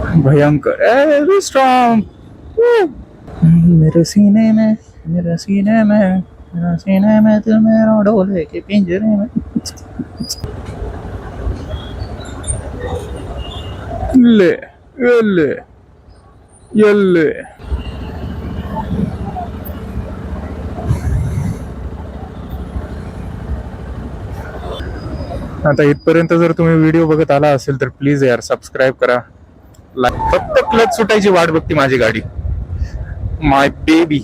भयंकर, very strong. मेरे सीने में, मेरे सीने में, मेरे सीने में दिल मेरा डोले के पिंजरे में। ले ले ले। आता इथपर्यंत जर तुम्ही व्हिडिओ बघत आला असेल तर प्लीज यार सबस्क्राईब करा, फक्त क्लच सुटायची वाट बघती माझी गाडी। माय बेबी,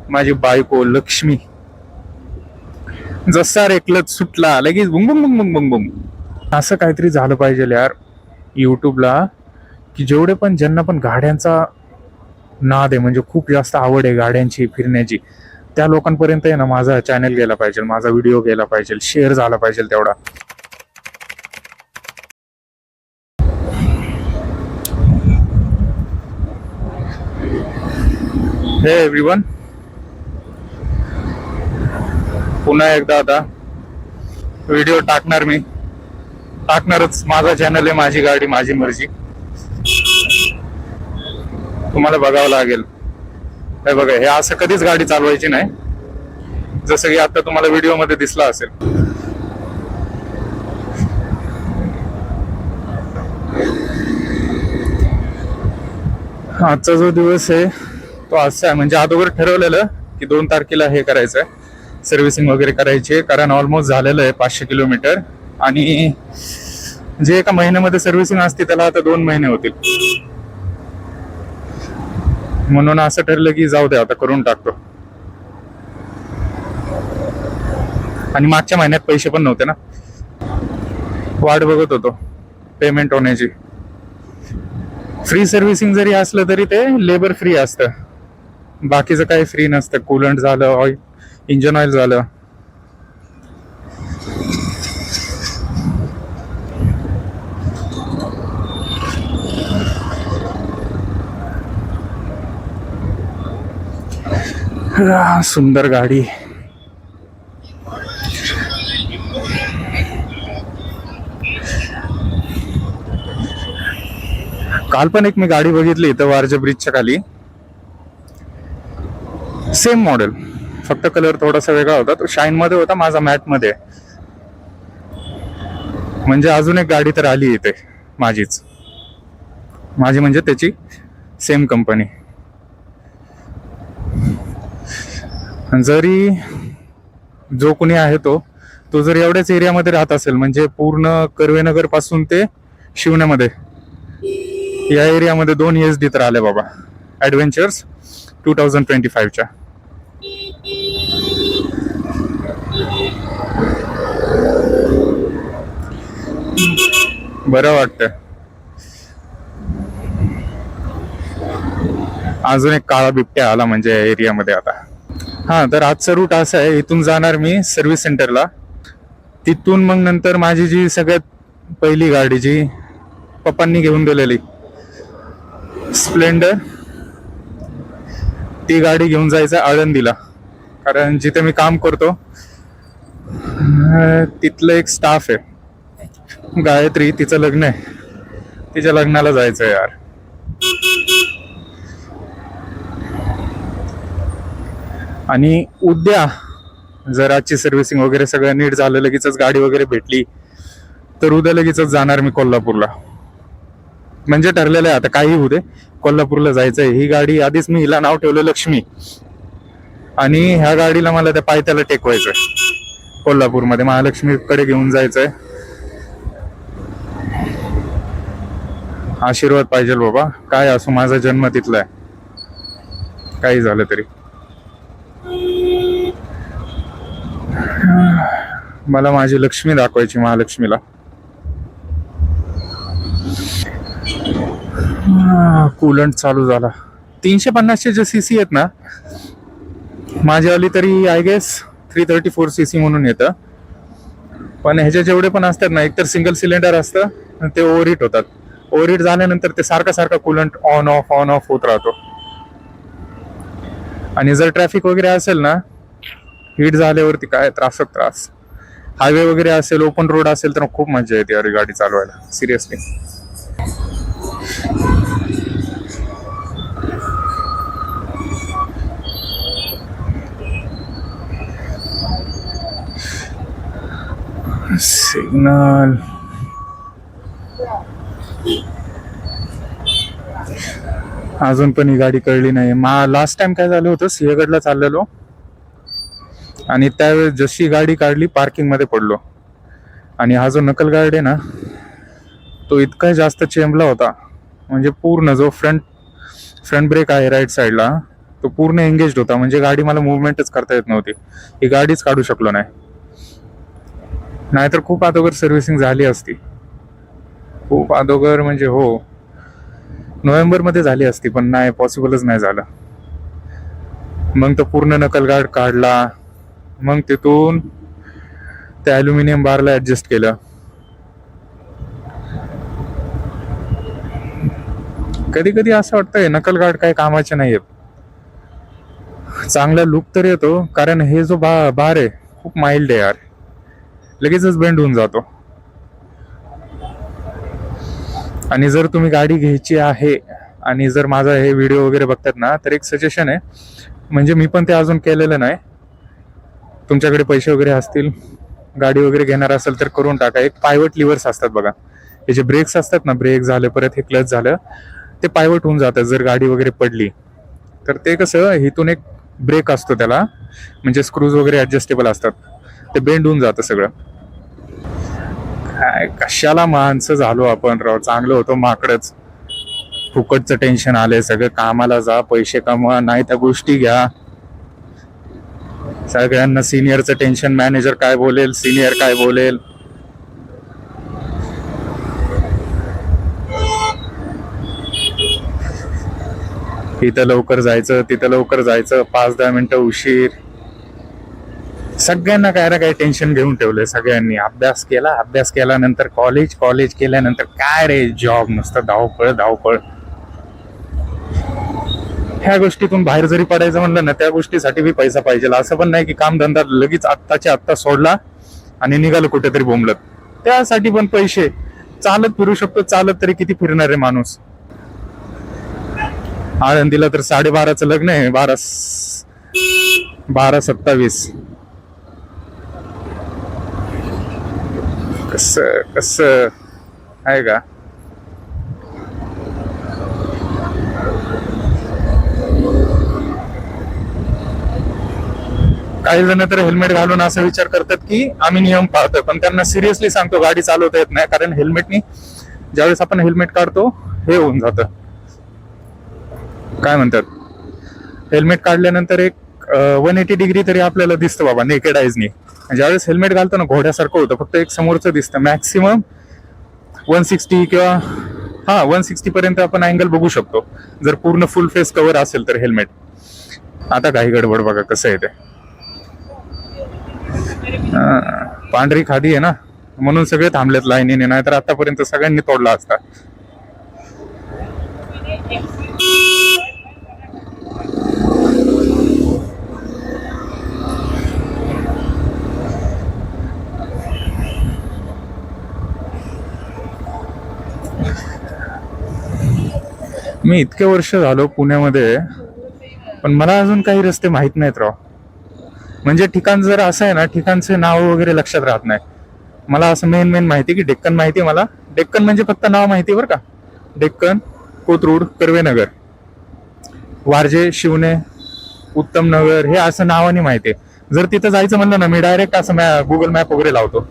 माझी बायको लक्ष्मी। जसा रे क्लच सुटला लगेच बुंग बुंग बुंग बुंग बुंग। असं काहीतरी झालं पाहिजे यार युट्यूबला, की जेवढे पण ज्यांना पण गाड्यांचा नाद आहे, म्हणजे खूप जास्त आवड आहे गाड्यांची फिरण्याची, त्या लोकांपर्यंत आहे ना माझा चॅनल गेला पाहिजे, माझा व्हिडिओ गेला पाहिजे, शेअर झाला पाहिजे तेवढा। हे एव्हरीवन, पुन्हा एकदा आता व्हिडिओ टाकणार, मी टाकणारच। माझा चॅनल आहे, माझी गाडी माझी मर्जी, तुम्हाला बघावं लागेल। हे बघा, हे असं कधीच गाडी चालवायची नाही, जसं की आता तुम्हाला व्हिडिओ मध्ये दिसला असेल। आजचा जो दिवस आहे तो असा आहे, म्हणजे अगोदर ठरवलेलं की 2 तारखेला हे करायचंय, सर्व्हिसिंग वगैरे करायची आहे, कारण ऑलमोस्ट झालेलं आहे 500 किलोमीटर, आणि जे एका महिन्यामध्ये सर्व्हिसिंग असते त्याला आता 2 महिने होतील, म्हणून असं ठरलं की जाऊ दे आता करून टाकतो। आणि मागच्या महिन्यात पैसे पण नव्हते ना, वाट बघत होतो पेमेंट होण्याची। फ्री सर्व्हिसिंग जरी असलं तरी ते लेबर फ्री असतं, बाकीचं काही फ्री नसतं। कूलंट झालं, ऑइल, इंजन ऑइल झालं। सुंदर गाडी। काल पण एक मी गाडी बघितली इथं वारजे ब्रिजच्या खाली, सेम मॉडेल, फक्त कलर थोडासा वेगळा होता, तो शाईन मध्ये होता, माझा मॅट मध्ये। म्हणजे अजून एक गाडी तर आली इथे माझीच, माझी म्हणजे त्याची सेम कंपनी। जरी जो कोणी आहे तो जर एवढ्याच एरियामध्ये राहत असेल, म्हणजे पूर्ण कर्वेनगर पासून ते शिवण्यामध्ये या एरियामध्ये 2 ESD तर आले बाबा, ॲडव्हेंचर्स 2025च्या। बरं वाटतं। अजून एक काळा बिबट्या आला म्हणजे एरियामध्ये आता। हा, तर आजचा रूट असा आहे, इथून जाणार मी सर्व्हिस सेंटरला, तिथून मग नंतर माझी जी सगळ्यात पहिली गाडी जी पप्पांनी घेऊन दिलेली स्प्लेंडर, ती गाडी घेऊन जायचं आळंदीला, कारण जिथे मी काम करतो तिथलं एक स्टाफ आहे गायत्री, तिचं लग्न आहे, तिच्या लग्नाला जायचं यार। आणि उद्या जर आजची सर्व्हिसिंग वगैरे सगळं नीट झालं, लगेचच गाडी वगैरे भेटली, तर उद्या लगेचच जाणार मी कोल्हापूरला। म्हणजे ठरलेलं आहे आता, काही होऊ दे, कोल्हापूरला जायचंय। ही गाडी आधीच मी हिला नाव ठेवलं लक्ष्मी, आणि ह्या गाडीला मला त्या पायथ्याला टेकवायचंय कोल्हापूरमध्ये, महालक्ष्मीकडे घेऊन जायचंय। आशीर्वाद पाहिजे बाबा, काय असो, माझा जन्म तिथला आहे, काही झालं तरी। मला माझी लक्ष्मी दाखवायची महालक्ष्मीला। कूलंट चालू झाला। 350चे जे सीसी आहेत ना, माझी आली तरी आय गेस 334 सीसी म्हणून येतं, पण ह्याचे जेवढे पण असतात ना, एकतर सिंगल सिलेंडर असतं, ते ओव्हरहीट होतात। ओव्हरहीट झाल्यानंतर ते सारखा कूलंट ऑन ऑफ होत राहतो, आणि जर ट्रॅफिक वगैरे असेल ना, हीट झाल्यावरती काय त्रास। हायवे वगैरे असेल, ओपन रोड असेल, तर खूप मजा येते यार गाडी चालवायला, सिरियसली। सिग्नल अजून पण ही गाडी कळली नाही. लास्ट टाइम काय झालं होतं, सिंहगडला चाललेलो आणि त्यावेळेस जशी गाडी काढली पार्किंग मध्ये पडलो. आणि हा जो नकल गार्ड आहे ना, तो इतका जास्त चेंबला होता, म्हणजे पूर्ण जो फ्रंट ब्रेक आहे राईट साईडला, तो पूर्ण एंगेज होता. म्हणजे गाडी मला मुवमेंटच करता येत नव्हती. ही गाडीच काढू शकलो नाही. नाहीतर खूप अगोदर सर्व्हिसिंग झाली असती, खूप अगोदर, म्हणजे हो नोव्हेंबरमध्ये झाली असती, पण नाही, पॉसिबलच नाही झालं. मग तो पूर्ण नकल गार्ड काढला, मग तिथून त्या ॲल्युमिनियम बारला ॲडजस्ट केलं. कधी कधी असं वाटतंय नकल गार्ड काही कामाचे नाही आहेत. चांगला लुक तर येतो, कारण हे जो बार आहे खूप माइल्ड आहे यार, लगेचच बेंड होऊन जातो. आणि जर तुम्ही गाडी घ्यायची आहे आणि जर माझा हे व्हिडिओ वगैरे बघतात ना, तर एक सजेशन आहे, म्हणजे मी पण ते अजून केलेलं नाही. तुमच्याकडे पैसे वगैरे असतील, गाडी वगैरे घेणार असेल तर करून टाका. एक पायवट लिव्हर्स असतात बघा, हे जे ब्रेक्स असतात ना, ब्रेक झालं परत हे क्लच झालं, ते पायवट होऊन जातात जर गाडी वगैरे पडली तर. ते कसं, इथून एक ब्रेक असतो त्याला, म्हणजे स्क्रूज वगैरे ऍडजस्टेबल असतात, ते बेंड होऊन जातं सगळं. काय कशाला माणसं झालो आपण राव, चांगलं होतं माकडच. फुकटचं टेन्शन आलंय सगळं. कामाला जा, पैसे कमवा, नाही त्या गोष्टी घ्या. सगळ्यांना सिनियरचं टेन्शन, मॅनेजर काय बोलेल, सिनियर काय बोलेल. इथं लवकर जायचं, तिथं लवकर जायचं, 5-10 मिनिटं उशीर. सगळ्यांना काय ना काय टेन्शन घेऊन ठेवलंय सगळ्यांनी. अभ्यास केला नंतर कॉलेज केल्यानंतर काय रे, जॉब, नुसतं धावपळ धावपळ. ह्या गोष्टीतून बाहेर जरी पडायचं म्हणलं ना, त्या गोष्टीसाठी बी पैसा पाहिजे. असं पण नाही की कामधंदा लगेच आत्ताच्या आत्ता सोडला आणि निघालं कुठेतरी बोंबलत. त्यासाठी पण पैसे. चालत फिरू शकतो, चालत तरी किती फिरणार आहे माणूस. आळंदीला तर 12:30चं लग्न आहे, 12:27. कस आहे का. काही जण तर हेल्मेट घालून असा विचार करतात की आम्ही नियम पाळतोय, पण त्यांना सिरियसली सांगतो गाडी चालवता येत नाही. कारण हेल्मेटनी ज्यावेळेस आपण हेल्मेट काढतो, हे होऊन जातं, काय म्हणतात, हेल्मेट काढल्यानंतर एक 180 डिग्री तरी आपल्याला दिसतं बाबा नेकेड आईजनी. ज्यावेळेस हेल्मेट घालतो ना, घोड्यासारखं होतं, फक्त एक समोरचं दिसतं. मॅक्सिमम 160 किंवा 160 पर्यंत आपण अँगल बघू शकतो, जर पूर्ण फुल फेस कव्हर असेल तर हेल्मेट. आता काही गडबड बघा कसं आहे ते. पांढरी खादी आहे ना, म्हणून सगळे थांबलेत लाईनीने, नाहीतर आतापर्यंत सगळ्यांनी तोडला असता. मी इतके वर्ष झालो पुण्यामध्ये, पण मला अजून काही रस्ते माहित नाहीत राव. म्हणजे ठिकाण जर असं आहे ना, ठिकाणचे नाव वगैरे लक्षात राहत नाही मला. असं मेन माहिती की डेक्कन माहिती मला. डेक्कन म्हणजे फक्त नाव माहिती बरं का. डेक्कन, कोथरूड, कर्वेनगर, वारजे, शिवणे, उत्तम नगर, हे असं नावाने माहिती आहे. जर तिथं जायचं म्हणलं ना, मी डायरेक्ट असं गुगल मॅप वगैरे लावतो.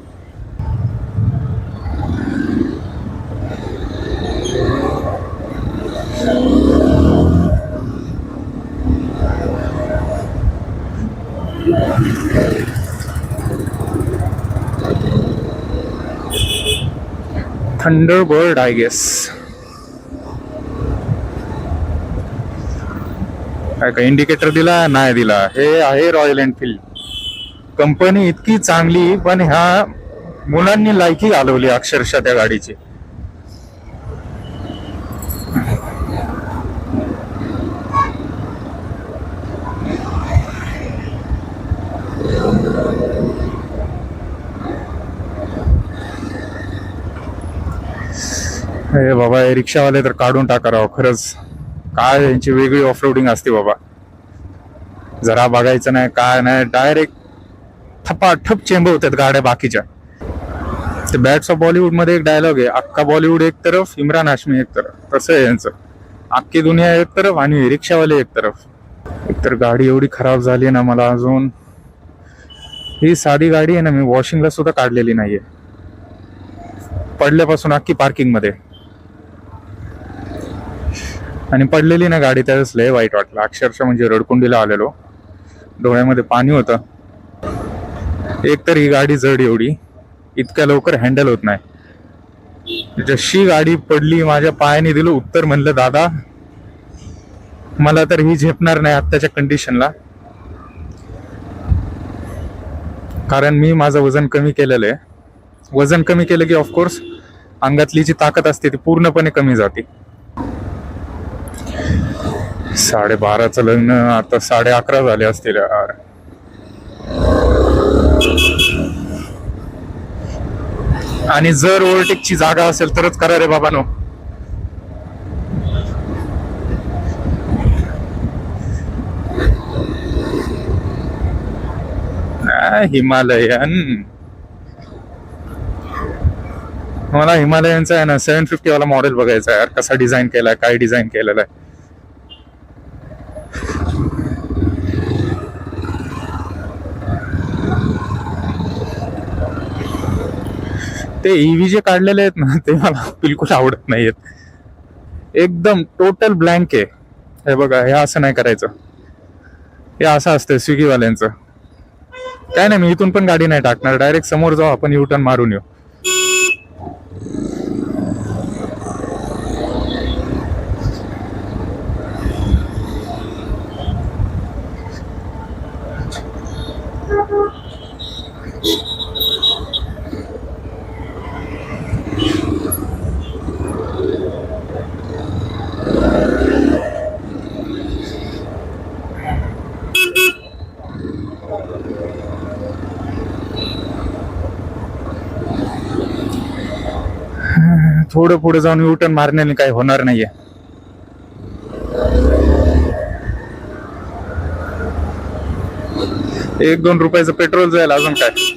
Thunderbird I guess. काय का इंडिकेटर दिला नाही दिला. हे आहे रॉयल एनफिल्ड कंपनी, इतकी चांगली, पण ह्या मुलांनी लायकी घालवली अक्षरशः त्या गाडीची. हे बाबा, हे रिक्षावाले तर काढून टाका राव खरंच. काय यांची वेगळी ऑफरोडिंग असते बाबा. जरा बघायचं नाही काय नाही, डायरेक्ट ठपाठप चेंबर होतात गाड्या बाकीच्या. ते बॅट्स ऑफ बॉलिवूड मध्ये एक डायलॉग आहे, अख्खा बॉलिवूड एक तरफ, इम्रान हाशमी एक तरफ. तसं आहे यांचं, अख्खी दुनिया एक तरफ आणि रिक्षावाले एक तरफ. एकतर गाडी एवढी खराब झाली ना, मला अजून ही साधी गाडी आहे ना, मी वॉशिंगला सुद्धा काढलेली नाहीये पडल्यापासून, अख्खी पार्किंग मध्ये. आणि पडलेली ना गाडी त्यावेळेस लय वाईट वाटलं अक्षरशः, म्हणजे रडकुंडीला आलेलो, डोळ्यामध्ये पाणी होतं. एकतर ही गाडी जड एवढी, इतक्या लवकर हँडल होत नाही. जशी गाडी पडली माझ्या पायाने दिलं उत्तर, म्हणलं दादा मला तर ही झेपणार नाही आत्ताच्या कंडिशनला, कारण मी माझं वजन कमी केलेलं आहे. वजन कमी केलं की ऑफकोर्स अंगातली जी ताकद असते ती पूर्णपणे कमी जाते. 12:30चं लग्न आता 11:30 झाले असतील यार. आणि जर ओव्हरटेकची जागा असेल तरच करा रे बाबानो. हिमालयन, मला हिमालयनचा आहे ना 750 वाला मॉडेल बघायचा आहे यार, कसा डिझाईन केलाय, काय डिझाईन केलेला आहे. ते ईव्ही जे काढलेले आहेत ना ते मला बिलकुल आवडत नाहीयेत. एकदम टोटल ब्लँक आहे. हे बघा, हे असं नाही करायचं, हे असं असतं स्विगीवाल्यांचं. काय नाही, मी इथून पण गाडी नाही टाकणार, डायरेक्ट समोर जाऊ आपण, युटर्न मारून येऊ. थोडं पुढे जाऊन युटर्न मारण्याने काही होणार नाहीये. ₹1-2 पेट्रोल जाईल, अजून काय.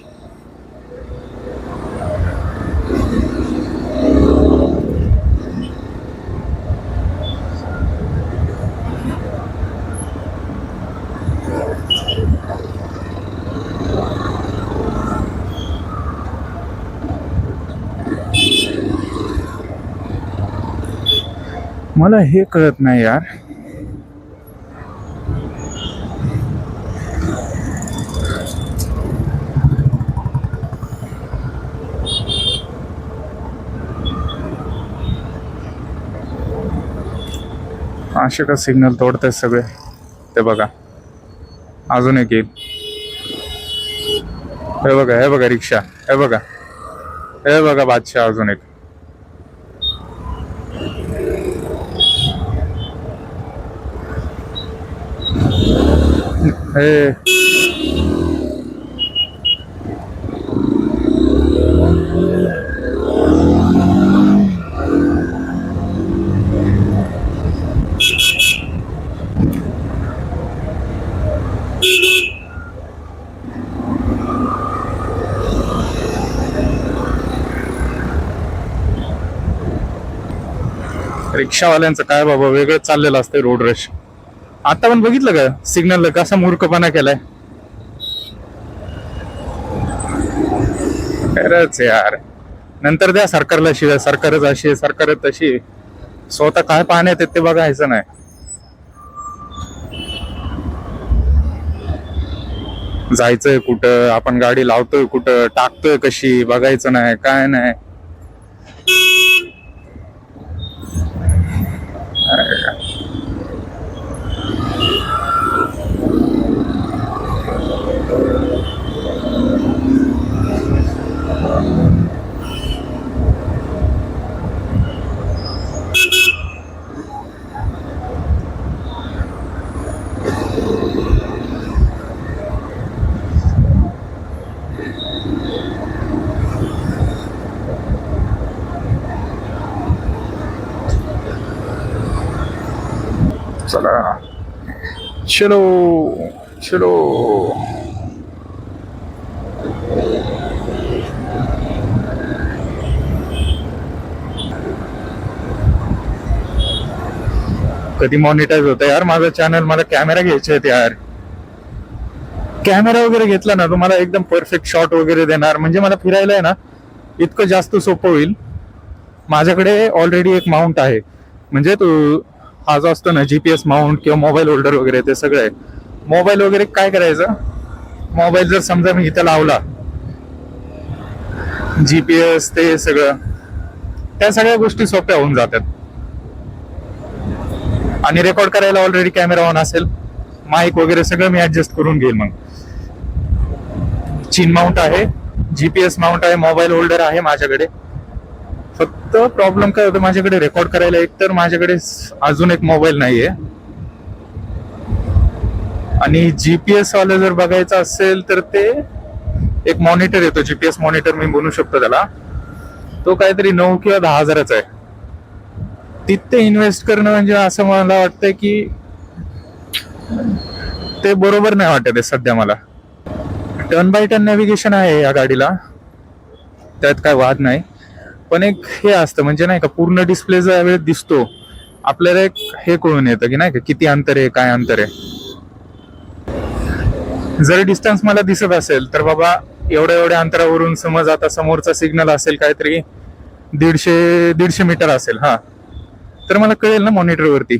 मला हे कळत नाही यार, असे का सिग्नल तोडतात सगळे. ते बघा अजून एक येईल, हे बघा, हे बघा रिक्षा, हे बघा, हे बघा बादशाह, अजून एक. हे रिक्षावाल्यांचं काय बाबा, वेगळंच चाललेलं असतं रोड रश. आता पण बघितलं का सिग्नलला कसा मूर्खपणा केलाय. खरंच यार, नंतर द्या सरकारला शिवाय, सरकारच अशी, सरकारच तशी. स्वतः काय पाहण्यात येत ते बघायचं नाही. जायचंय कुठं, आपण गाडी लावतोय कुठं, टाकतोय कशी, बघायचं नाही, काय नाही. चला चलो चलो. कधी मॉनिटाईज होतं यार माझं चॅनल. मला कॅमेरा घ्यायचे आहेत यार. कॅमेरा वगैरे घेतला ना तुम्हाला एकदम परफेक्ट शॉट वगैरे देणार. म्हणजे मला फिरायला आहे ना इतकं जास्त सोपं होईल. माझ्याकडे ऑलरेडी एक माउंट आहे. म्हणजे तो हा जो असतो ना GPS माउंट किंवा मोबाईल होल्डर वगैरे ते सगळं आहे. मोबाईल वगैरे काय करायचं, मोबाईल जर समजा मी इथं लावला, GPS ते सगळं, त्या सगळ्या गोष्टी सोप्या होऊन जातात. आणि रेकॉर्ड करायला ऑलरेडी कॅमेरा ऑन असेल, माईक वगैरे सगळं मी ऍडजस्ट करून घेईल. मग चीन माउंट आहे, GPS माउंट आहे, मोबाईल होल्डर आहे माझ्याकडे. फक्त प्रॉब्लेम काय होतं माझ्याकडे रेकॉर्ड करायला, एक तर माझ्याकडे अजून एक मोबाईल नाहीये. आणि GPS वाला जर बघायचं असेल तर ते एक मॉनिटर येतो, GPS मॉनिटर मी बनवू शकतो त्याला. तो काहीतरी 9 किंवा 10 हजाराचा आहे. तिथे इन्व्हेस्ट करणं म्हणजे असं मला वाटतंय की ते बरोबर नाही वाटत आहे सध्या मला. टर्न बाय टर्न नॅव्हिगेशन आहे या गाडीला, त्यात काय वाद नाही. पण एक हे असतं म्हणजे नाही का, पूर्ण डिस्प्ले ज्या वेळेस दिसतो आपल्याला एक हे कळून येतं की नाही का किती अंतर आहे, काय अंतर आहे. जर डिस्टन्स मला दिसत असेल तर बाबा एवढ्या अंतरावरून समज आता समोरचा सिग्नल असेल काहीतरी 150 मीटर असेल, हा, तर मला कळेल ना मॉनिटरवरती.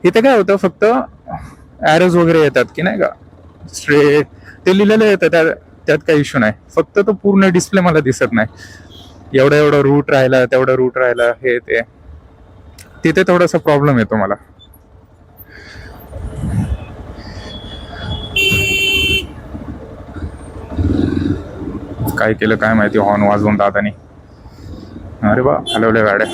इथे काय होतं फक्त ॲरोज वगैरे येतात की नाही का स्ट्रेट, ते लिहिलेलं येतं, त्यात काही इश्यू नाही. फक्त तो पूर्ण डिस्प्ले मला दिसत नाही. एवढा रूट राहिला, तेवढा रूट राहिला, हे ते, तिथे थोडासा प्रॉब्लेम येतो मला. काय केलं काय माहिती हॉर्न वाजवून दादानी. अरे बा हलवल्या गाड्या.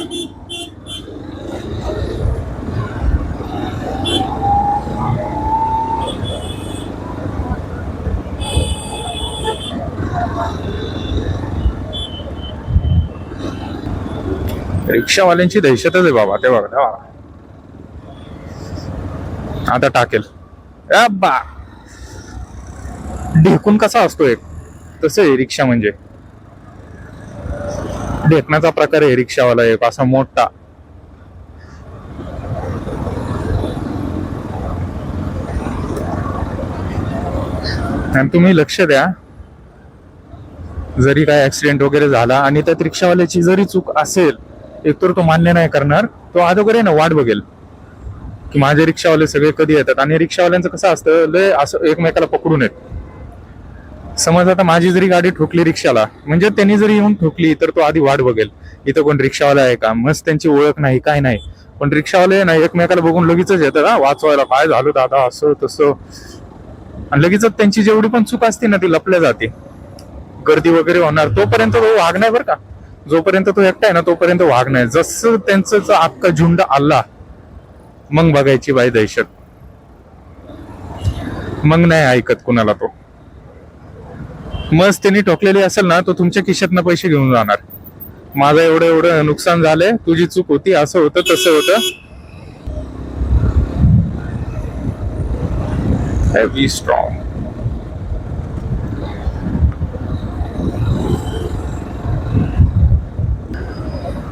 रिक्षावाल्यांची दहशतच आहे बाबा. ते बघा आता टाकेल बा. ढेकून कसा असतो एक, तसं आहे रिक्षा. म्हणजे ढेकण्याचा प्रकार आहे रिक्षावाला एक असा मोठा. आणि तुम्ही लक्ष द्या, जरी काय ऍक्सिडेंट वगैरे झाला आणि त्यात रिक्षावाल्याची जरी चूक असेल, एकतर तो मान्य नाही करणार. तो अगोदर आहे ना वाट बघेल की माझे रिक्षावाले सगळे कधी येतात. आणि रिक्षावाल्यांचं कसं असतं, लय असं एकमेकाला पकडून येत. समज आता माझी जरी गाडी ठोकली रिक्षाला, म्हणजे त्यांनी जरी येऊन ठोकली तर तो आधी वाट बघेल इथं कोण रिक्षावाला आहे का. मस्त त्यांची ओळख नाही काय नाही, पण रिक्षावाले नाही एकमेकाला बघून लगेच येतात हा वाचवायला, काय झालं दादा असं तसं. आणि लगेच त्यांची जेवढी पण चूक असते ना ती लपल्या जाते. गर्दी वगैरे होणार तोपर्यंत तो वाघ नाही बरं का. जोपर्यंत तो एकटा आहे ना तोपर्यंत वाघ नाही. जसं त्यांचं अख्खा झुंड आला मग बघायची बाई दहशत. मग नाही ऐकत कुणाला तो. मस्त त्यांनी ठोकलेली असेल ना तो तुमच्या खिशातनं पैसे घेऊन जाणार. माझं एवढं नुकसान झालंय, तुझी चूक होती, असं होतं तसं होतं. Be strong.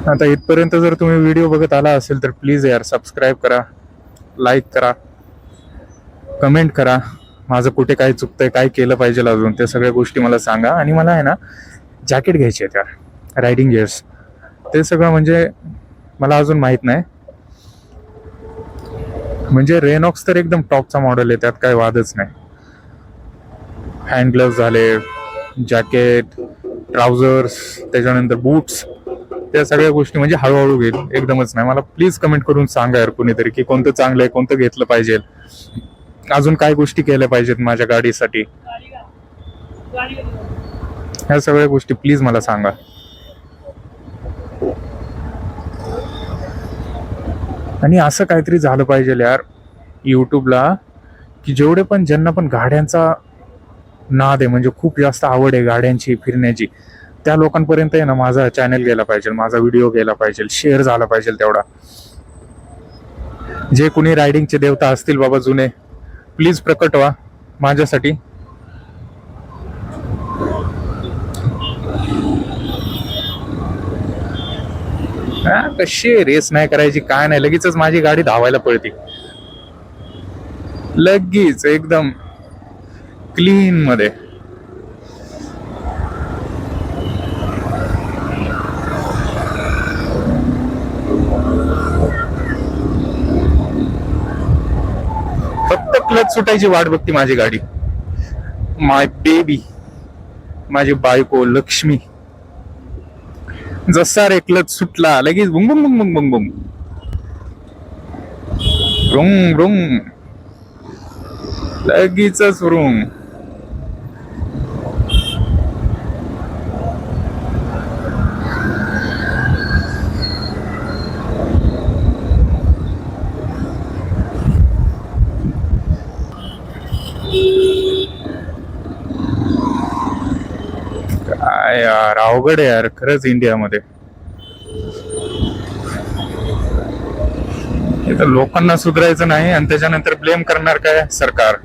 आता इथपर्यंत जर तुम्ही व्हिडिओ बघत आला असेल तर प्लीज यार सबस्क्राईब करा, लाईक करा, कमेंट करा. माझं कुठे काय चुकतंय, काय केलं पाहिजे अजून, त्या सगळ्या गोष्टी मला सांगा. आणि मला आहे ना जॅकेट घ्यायचे आहेत यार, रायडिंग गिअर्स, ते सगळं म्हणजे मला अजून माहित नाही. म्हणजे रेनॉक्स तर एकदम टॉपचा मॉडेल आहे, त्यात काय वादच नाही. हँड ग्लव्स झाले, जॅकेट, ट्राउझर्स, त्याच्यानंतर बूट्स, त्या सगळ्या गोष्टी म्हणजे हळूहळू घेईल, एकदमच नाही. मला प्लीज कमेंट करून सांगा यार कुणीतरी की कोणतं चांगलं आहे, कोणतं घेतलं पाहिजे, अजून काय गोष्टी केल्या पाहिजेत माझ्या गाडीसाठी. ह्या सगळ्या गोष्टी प्लीज मला सांगा. आणि असं काहीतरी झालं पाहिजे यार युट्यूबला की जेवढे पण ज्यांना पण गाड्यांचा नाद आहे, म्हणजे खूप जास्त आवड आहे गाड्यांची, फिरण्याची, त्या लोकांपर्यंत आहे ना माझा चॅनल गेला पाहिजे, माझा व्हिडिओ गेला पाहिजे, शेअर झाला पाहिजे तेवढा. जे कुणी रायडिंगचे देवता असतील बाबा जुने, प्लीज प्रकट व्हा माझ्यासाठी. हा, कशी रेस नाही करायची काय नाही, लगेचच माझी गाडी धावायला पळते, लगेच एकदम क्लीन मध्ये. फक्त क्लच सुटायची वाट बघती माझी गाडी. माय बेबी, माझी बायको लक्ष्मी. जसा रे क्लच सुटला लगेच बुंग बुंग बुंग बुंग बुंग रुंग रुंग, लगेचच रुंग. काय यार, अवघड आहे यार खरंच इंडियामध्ये. इथं लोकांना सुधारायचं नाही आणि त्याच्यानंतर ब्लेम करणार काय सरकार.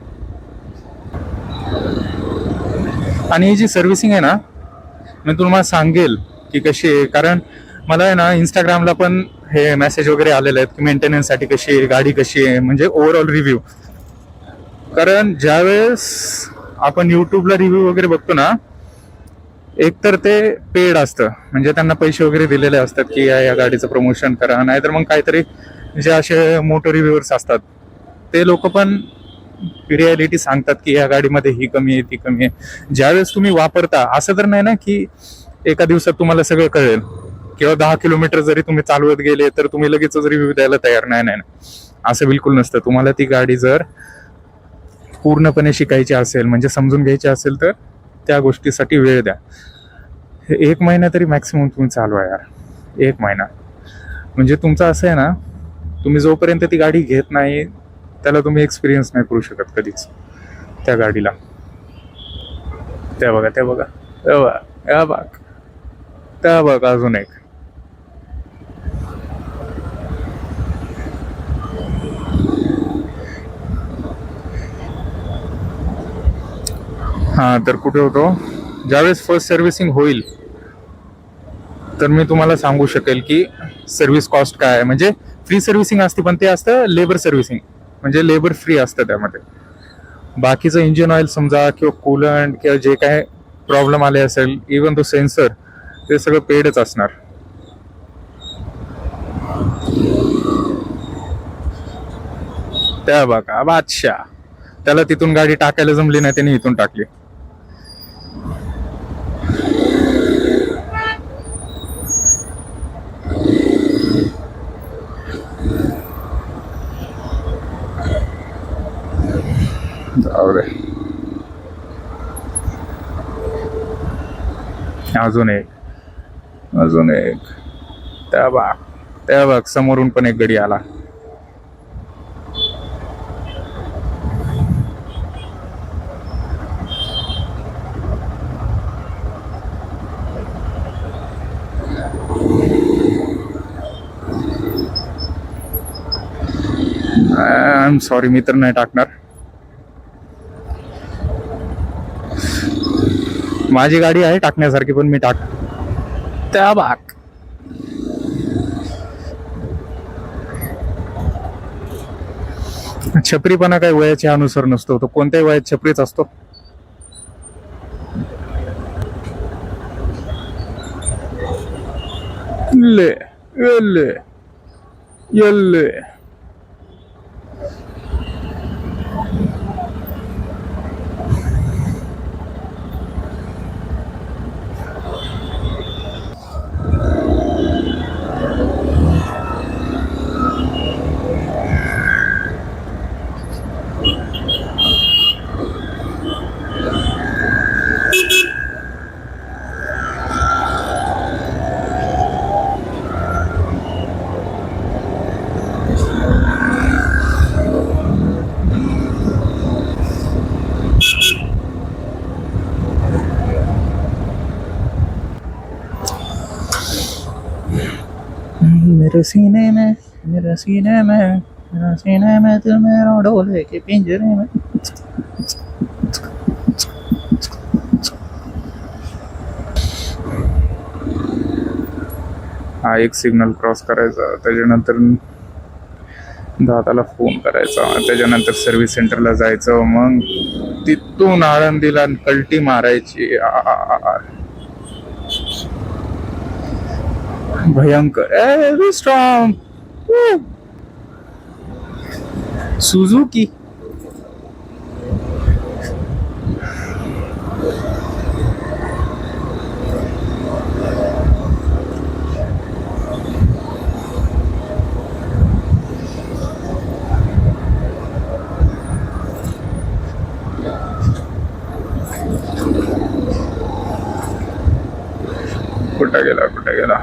आणि ही जी सर्व्हिसिंग आहे ना, मी तुम्हाला सांगेल की कशी आहे, कारण मला आहे ना इंस्टाग्रामला पण हे मेसेज वगैरे आलेले आहेत की मेंटेनन्स साठी कशी आहे गाडी, कशी आहे, म्हणजे ओव्हरऑल रिव्ह्यू. कारण ज्यावेळेस आपण युट्यूबला रिव्ह्यू वगैरे बघतो ना, एकतर ते पेड असतं, म्हणजे त्यांना पैसे वगैरे दिलेले असतात की या गाडीचं प्रमोशन करा, नाहीतर मग काहीतरी जे असे मोठे रिव्ह्यूअर्स असतात ते लोक पण रियालिटी सांगतात की या गाडीमध्ये ही कमी आहे ती कमी आहे. ज्यावेळेस तुम्ही वापरता, असं तर नाही ना की एका दिवसात तुम्हाला सगळं कळेल, किंवा 10 किलोमीटर जरी तुम्ही चालवत गेले तर तुम्ही लगेच रिव्ह्यू द्यायला तयार नाही. नाही, असं बिलकुल नसतं. तुम्हाला ती गाडी जर पूर्णपणे शिकायची असेल, म्हणजे समजून घ्यायची असेल, तर त्या गोष्टीसाठी वेळ द्या. 1 महिना तरी मॅक्सिमम तुम्ही चालवा यार, 1 महिना. म्हणजे तुमचं असं आहे ना, तुम्ही जोपर्यंत ती गाडी घेत नाही त्याला तुम्ही एक्सपिरियन्स नाही करू शकत कधीच त्या गाडीला. त्या बघा त्या बघा त्या बघा त्या बघ त्या बघा, अजून एक. हा, तर कुठे होतो, ज्यावेळेस फर्स्ट सर्व्हिसिंग होईल तर मी तुम्हाला सांगू शकेल की सर्व्हिस कॉस्ट काय आहे. म्हणजे फ्री सर्व्हिसिंग असते, पण ते असतं लेबर सर्व्हिसिंग, म्हणजे लेबर फ्री असतं त्यामध्ये. बाकीचं इंजिन ऑइल समजा किंवा कूलंट किंवा जे काय प्रॉब्लेम आले असेल, इवन तो सेन्सर, ते सगळं पेडच असणार. त्या बघा बादशाह, त्याला तिथून गाडी टाकायला जमली नाही, त्याने इथून टाकली. जाऊ दे. अजून एक, अजून एक. त्या बघ समोरून पण एक गडी आला. आय एम सॉरी, मी तर नाही टाकणार. माझी गाडी आहे टाकण्यासारखी, पण मी टाक. त्या बाग, छपरीपणा काही वयाच्या अनुसार नसतो, तो कोणत्याही वयात छपरीच असतो. ले येल्ले येल्ले. मेरे सीने में, मेरे सीने में, मेरे सीने में दिल मेरा डोले के पिंजरे में. हा एक सिग्नल क्रॉस करायचा, त्याच्यानंतर दादाला फोन करायचा, त्याच्यानंतर सर्व्हिस सेंटरला जायचं, मग तिथून आळंदीला कल्टी मारायची. भयंकर स्ट्रॉंग सुझुकी. कुठं गेला.